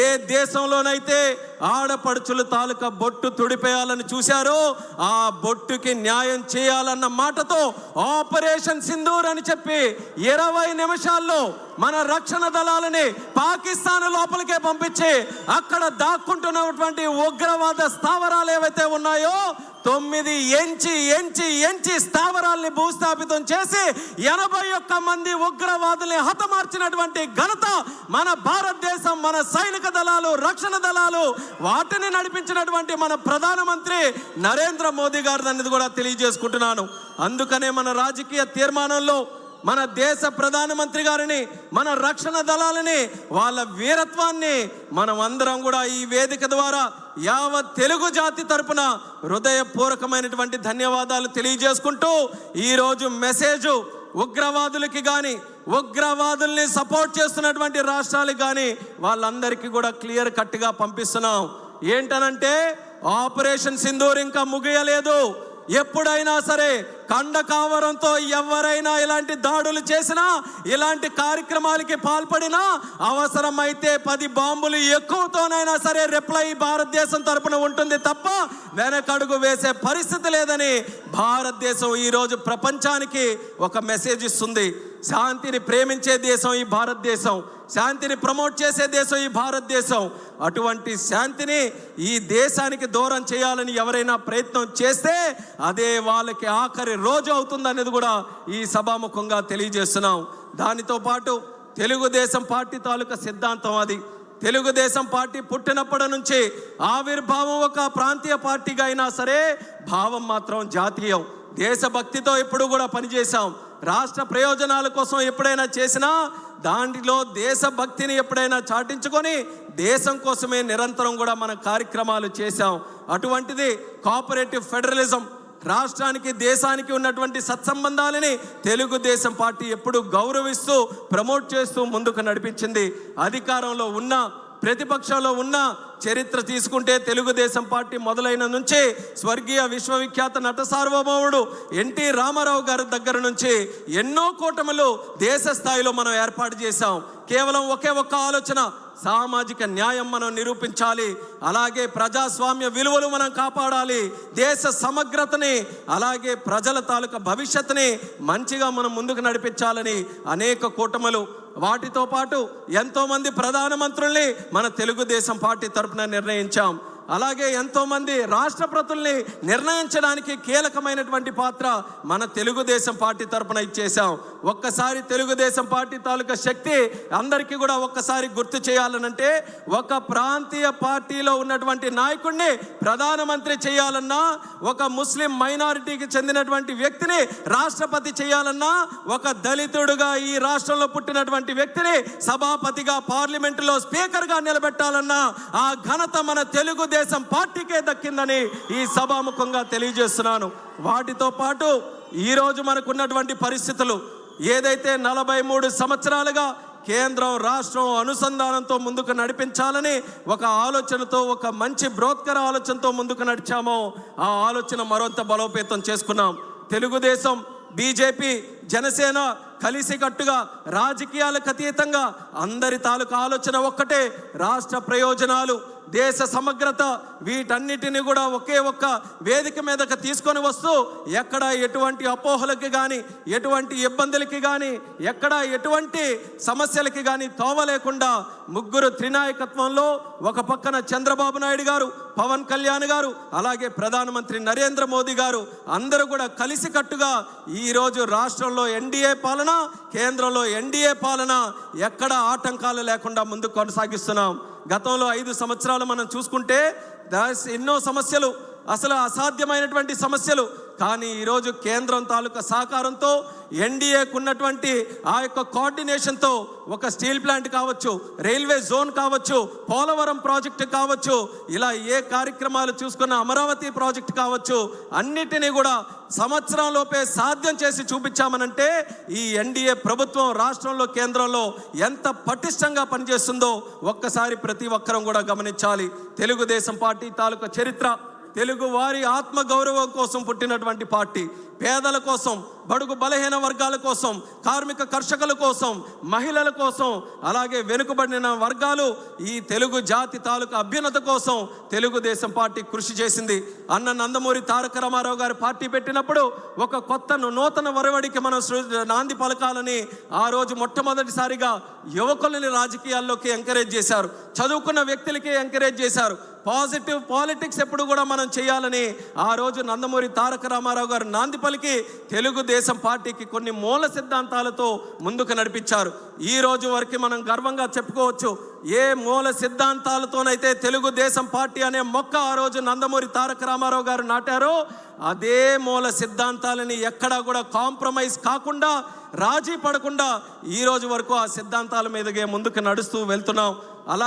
ఏ దేశంలోనైతే ఆడపడుచుల తాలూకా బొట్టు తుడిపేయాలని చూశారో ఆ బొట్టుకి న్యాయం చేయాలన్న మాటతో ఆపరేషన్ సింధూర్ అని చెప్పి 20 నిమిషాల్లో మన రక్షణ దళాలని పాకిస్తాన్ లోపలికే పంపించి అక్కడ దాక్కుంటున్నటువంటి ఉగ్రవాద స్థావరాలు ఏవైతే ఉన్నాయో 9 ఎంచి స్థావరాల్ని భూస్థాపితం చేసి 81 మంది ఉగ్రవాదుల్ని హతమార్చినటువంటి ఘనత మన భారతదేశం, మన సైనిక దళాలు, రక్షణ దళాలు, వాటిని నడిపించినటువంటి మన ప్రధానమంత్రి నరేంద్ర మోదీ గారు అనేది కూడా తెలియజేసుకుంటున్నాను. అందుకనే మన రాజకీయ తీర్మానంలో మన దేశ ప్రధానమంత్రి గారిని, మన రక్షణ దళాలని, వాళ్ళ వీరత్వాన్ని మనం అందరం కూడా ఈ వేదిక ద్వారా యావత్ తెలుగు జాతి తరపున హృదయపూర్వకమైనటువంటి ధన్యవాదాలు తెలియజేసుకుంటూ ఈరోజు మెసేజ్ ఉగ్రవాదులకి కానీ, ఉగ్రవాదుల్ని సపోర్ట్ చేస్తున్నటువంటి రాష్ట్రాలకు కానీ వాళ్ళందరికీ కూడా క్లియర్ కట్గా పంపిస్తున్నాం. ఏంటనంటే ఆపరేషన్ సింధూర్ ఇంకా ముగియలేదు. ఎప్పుడైనా సరే కండకావరంతో ఎవరైనా ఇలాంటి దాడులు చేసినా, ఇలాంటి కార్యక్రమాలకి పాల్పడినా, అవసరమైతే 10 బాంబులు ఎక్కువతోనైనా సరే రిప్లై భారతదేశం తరపున ఉంటుంది తప్ప వెనకడుగు వేసే పరిస్థితి లేదని భారతదేశం ఈరోజు ప్రపంచానికి ఒక మెసేజ్ ఇస్తుంది. శాంతిని ప్రేమించే దేశం ఈ భారతదేశం, శాంతిని ప్రమోట్ చేసే దేశం ఈ భారతదేశం. అటువంటి శాంతిని ఈ దేశానికి దూరం చేయాలని ఎవరైనా ప్రయత్నం చేస్తే అదే వాళ్ళకి ఆఖరి రోజు అవుతుంది అనేది కూడా ఈ సభాముఖంగా తెలియజేస్తున్నాం. దానితో పాటు తెలుగుదేశం పార్టీ తాలూకా సిద్ధాంతం అది. తెలుగుదేశం పార్టీ పుట్టినప్పటి నుంచి ఆవిర్భావం ఒక ప్రాంతీయ పార్టీగా అయినా సరే భావం మాత్రం జాతీయం. దేశభక్తితో ఎప్పుడు కూడా పనిచేశాం. రాష్ట్ర ప్రయోజనాల కోసం ఎప్పుడైనా చేసినా దాంట్లో దేశభక్తిని ఎప్పుడైనా చాటించుకొని దేశం కోసమే నిరంతరం కూడా మన కార్యక్రమాలు చేశాం. అటువంటిది కోఆపరేటివ్ ఫెడరలిజం, రాష్ట్రానికి దేశానికి ఉన్నటువంటి సత్సంబంధాలని తెలుగుదేశం పార్టీ ఎప్పుడు గౌరవిస్తూ ప్రమోట్ చేస్తూ ముందుకు నడిపించింది. అధికారంలో ఉన్న, ప్రతిపక్షంలో ఉన్న చరిత్ర తీసుకుంటే తెలుగుదేశం పార్టీ మొదలైన నుంచి స్వర్గీయ విశ్వవిఖ్యాత నట సార్వభౌముడు ఎన్టీ రామారావు గారి దగ్గర నుంచి ఎన్నో కూటములు దేశ స్థాయిలో మనం ఏర్పాటు చేశాం. కేవలం ఒకే ఒక్క ఆలోచన, సామాజిక న్యాయం మనం నిరూపించాలి, అలాగే ప్రజాస్వామ్య విలువలు మనం కాపాడాలి, దేశ సమగ్రతని అలాగే ప్రజల తాలూకా భవిష్యత్తుని మంచిగా మనం ముందుకు నడిపించాలని అనేక కూటములు, వాటితో పాటు ఎంతోమంది ప్రధానమంత్రుల్ని మన తెలుగుదేశం పార్టీ తరపున నిర్ణయించాం. అలాగే ఎంతోమంది రాష్ట్రపతుల్ని నిర్ణయించడానికి కీలకమైనటువంటి పాత్ర మన తెలుగుదేశం పార్టీ తరపున ఇచ్చేసాం. ఒక్కసారి తెలుగుదేశం పార్టీ తాలూకా శక్తి అందరికీ కూడా ఒక్కసారి గుర్తు చేయాలనంటే, ఒక ప్రాంతీయ పార్టీలో ఉన్నటువంటి నాయకుడిని ప్రధానమంత్రి చేయాలన్నా, ఒక ముస్లిం మైనారిటీకి చెందినటువంటి వ్యక్తిని రాష్ట్రపతి చేయాలన్నా, ఒక దళితుడుగా ఈ రాష్ట్రంలో పుట్టినటువంటి వ్యక్తిని సభాపతిగా, పార్లమెంటులో స్పీకర్గా నిలబెట్టాలన్నా ఆ ఘనత మన తెలుగుదేశం పార్టీకే దక్కిందని ఈ సభాముఖంగా తెలియజేస్తున్నాను. వాటితో పాటు ఈరోజు మనకున్నటువంటి పరిస్థితులు ఏదైతే 43 సంవత్సరాలుగా కేంద్రం రాష్ట్రం అనుసంధానంతో ముందుకు నడిపించాలని ఒక ఆలోచనతో, ఒక మంచి బ్రోత్కర ఆలోచనతో ముందుకు నడిచామో ఆ ఆలోచన మరింత బలోపేతం చేసుకున్నాం. తెలుగుదేశం, బీజేపీ, జనసేన కలిసికట్టుగా రాజకీయాలకు అతీతంగా అందరి తాలూకా ఆలోచన ఒక్కటే, రాష్ట్ర ప్రయోజనాలు, దేశ సమగ్రత, వీటన్నిటిని కూడా ఒకే ఒక్క వేదిక మీదకి తీసుకొని వస్తూ ఎక్కడ ఎటువంటి అపోహలకి కానీ, ఎటువంటి ఇబ్బందులకి కానీ, ఎక్కడ ఎటువంటి సమస్యలకి కానీ తోవలేకుండా ముగ్గురు త్రినాయకత్వంలో ఒక పక్కన చంద్రబాబు నాయుడు గారు, పవన్ కళ్యాణ్ గారు, అలాగే ప్రధానమంత్రి నరేంద్ర మోదీ గారు అందరూ కూడా కలిసికట్టుగా ఈరోజు రాష్ట్రంలో ఎన్డీఏ పాలన, కేంద్రంలో ఎన్డీఏ పాలన ఎక్కడ ఆటంకాలు లేకుండా ముందుకు కొనసాగిస్తున్నాం. గతంలో 5 సంవత్సరాలు మనం చూసుకుంటే ఎన్నో సమస్యలు, అసలు అసాధ్యమైనటువంటి సమస్యలు, కానీ ఈరోజు కేంద్రం తాలూకా సహకారంతో, ఎన్డీఏకు ఉన్నటువంటి ఆ యొక్క కోఆర్డినేషన్తో ఒక స్టీల్ ప్లాంట్ కావచ్చు, రైల్వే జోన్ కావచ్చు, పోలవరం ప్రాజెక్టు కావచ్చు, ఇలా ఏ కార్యక్రమాలు చూసుకున్న అమరావతి ప్రాజెక్టు కావచ్చు, అన్నిటినీ కూడా సంవత్సరంలోపే సాధ్యం చేసి చూపించామనంటే ఈ ఎన్డీఏ ప్రభుత్వం రాష్ట్రంలో, కేంద్రంలో ఎంత పటిష్టంగా పనిచేస్తుందో ఒక్కసారి ప్రతి ఒక్కరం కూడా గమనించాలి. తెలుగుదేశం పార్టీ తాలూకా చరిత్ర, తెలుగు వారి ఆత్మ గౌరవం కోసం పుట్టినటువంటి పార్టీ. పేదల కోసం, బడుగు బలహీన వర్గాల కోసం, కార్మిక కర్షకుల కోసం, మహిళల కోసం, అలాగే వెనుకబడిన వర్గాలు ఈ తెలుగు జాతి తాలూకు అభ్యున్నత కోసం తెలుగుదేశం పార్టీ కృషి చేసింది. అన్న నందమూరి తారక రామారావు గారు పార్టీ పెట్టినప్పుడు ఒక కొత్త నూతన వరవడికి మనం నాంది పలకాలని ఆ రోజు మొట్టమొదటిసారిగా యువకులని రాజకీయాల్లోకి ఎంకరేజ్ చేశారు. చదువుకున్న వ్యక్తులకి ఎంకరేజ్ చేశారు. పాజిటివ్ పాలిటిక్స్ ఎప్పుడు కూడా మనం చేయాలని ఆ రోజు నందమూరి తారక రామారావు గారు నాంది పలికి తెలుగుదేశం పార్టీకి కొన్ని మూల సిద్ధాంతాలతో ముందుకు నడిపించారు. ఈ రోజు వరకు మనం గర్వంగా చెప్పుకోవచ్చు, ఏ మూల సిద్ధాంతాలతోనైతే తెలుగుదేశం పార్టీ అనే మొక్క ఆ రోజు నందమూరి తారక రామారావు గారు నాటారో అదే మూల సిద్ధాంతాలని ఎక్కడా కూడా కాంప్రమైజ్ కాకుండా, రాజీ పడకుండా ఈ రోజు వరకు ఆ సిద్ధాంతాల మీదగే ముందుకు నడుస్తూ వెళ్తున్నాం. అలా